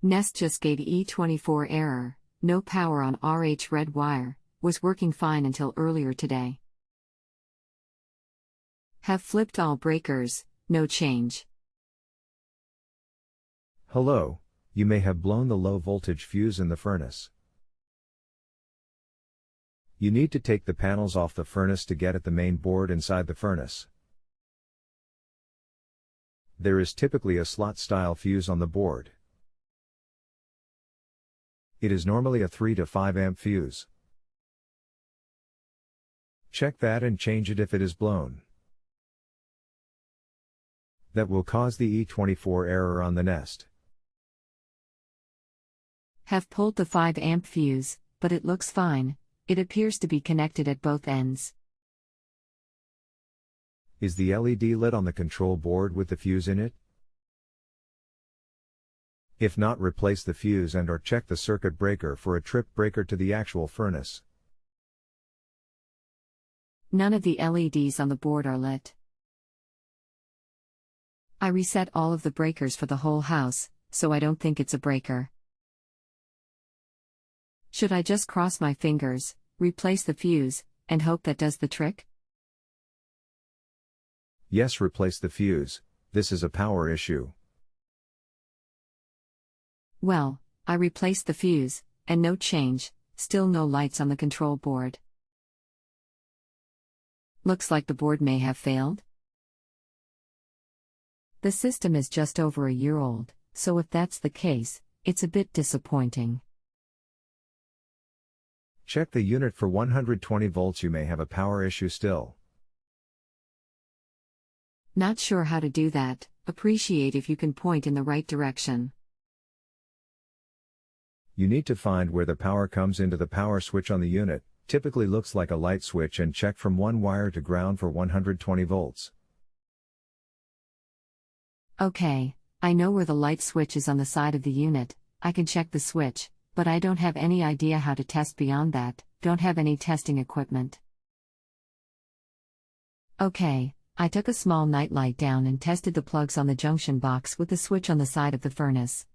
Nest just gave E24 error, no power on RH red wire, was working fine until earlier today. Have flipped all breakers, no change. Hello, you may have blown the low voltage fuse in the furnace. You need to take the panels off the furnace to get at the main board inside the furnace. There is typically a slot-style fuse on the board. It is normally a 3 to 5 amp fuse. Check that and change it if it is blown. That will cause the E24 error on the Nest. Have pulled the 5 amp fuse, but it looks fine. It appears to be connected at both ends. Is the LED lit on the control board with the fuse in it? If not, replace the fuse and/or check the circuit breaker for a trip breaker to the actual furnace. None of the LEDs on the board are lit. I reset all of the breakers for the whole house, so I don't think it's a breaker. Should I just cross my fingers, replace the fuse, and hope that does the trick? Yes, replace the fuse. This is a power issue. Well, I replaced the fuse, and no change, still no lights on the control board. Looks like the board may have failed. The system is just over a year old, so if that's the case, it's a bit disappointing. Check the unit for 120 volts. You may have a power issue still. Not sure how to do that. Appreciate if you can point in the right direction. You need to find where the power comes into the power switch on the unit, typically looks like a light switch, and check from one wire to ground for 120 volts. Okay, I know where the light switch is on the side of the unit. I can check the switch, but I don't have any idea how to test beyond that, don't have any testing equipment. Okay, I took a small nightlight down and tested the plugs on the junction box with the switch on the side of the furnace.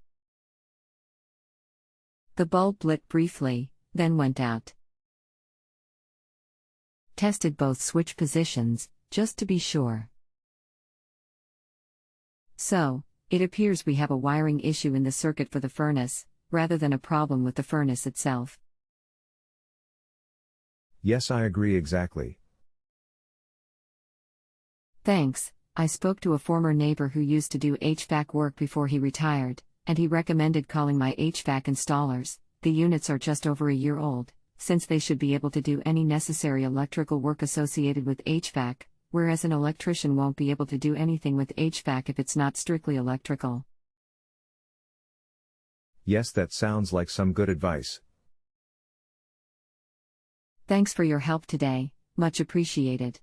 The bulb lit briefly, then went out. Tested both switch positions, just to be sure. So, it appears we have a wiring issue in the circuit for the furnace, rather than a problem with the furnace itself. Yes, I agree exactly. Thanks. I spoke to a former neighbor who used to do HVAC work before he retired, and he recommended calling my HVAC installers. The units are just over a year old, since they should be able to do any necessary electrical work associated with HVAC, whereas an electrician won't be able to do anything with HVAC if it's not strictly electrical. Yes, that sounds like some good advice. Thanks for your help today, much appreciated.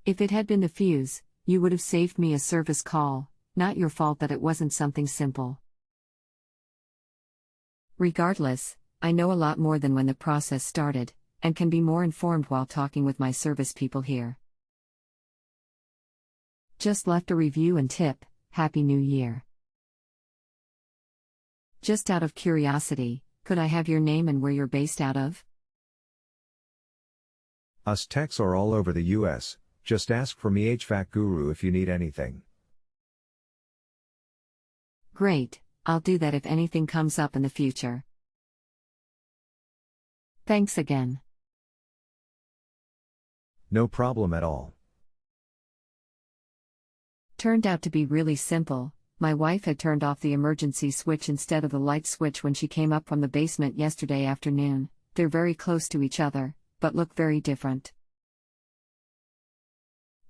If it had been the fuse, you would have saved me a service call, not your fault that it wasn't something simple. Regardless, I know a lot more than when the process started, and can be more informed while talking with my service people here. Just left a review and tip. Happy New Year. Just out of curiosity, could I have your name and where you're based out of? Us techs are all over the US, just ask for me, HVAC Guru, if you need anything. Great, I'll do that if anything comes up in the future. Thanks again. No problem at all. Turned out to be really simple. My wife had turned off the emergency switch instead of the light switch when she came up from the basement yesterday afternoon. They're very close to each other, but look very different.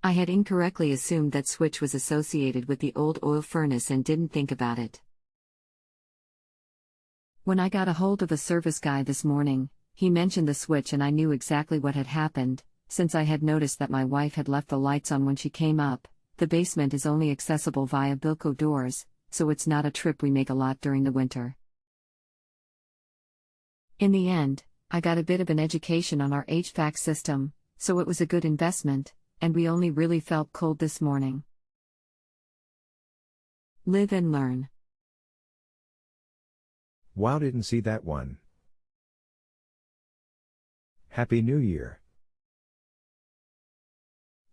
I had incorrectly assumed that switch was associated with the old oil furnace and didn't think about it. When I got a hold of a service guy this morning, he mentioned the switch and I knew exactly what had happened, since I had noticed that my wife had left the lights on when she came up. The basement is only accessible via Bilco doors, so it's not a trip we make a lot during the winter. In the end, I got a bit of an education on our HVAC system, so it was a good investment, and we only really felt cold this morning. Live and learn. Wow, didn't see that one. Happy New Year.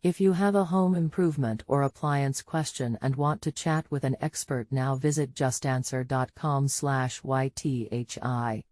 If you have a home improvement or appliance question and want to chat with an expert now, visit justanswer.com/YTHI.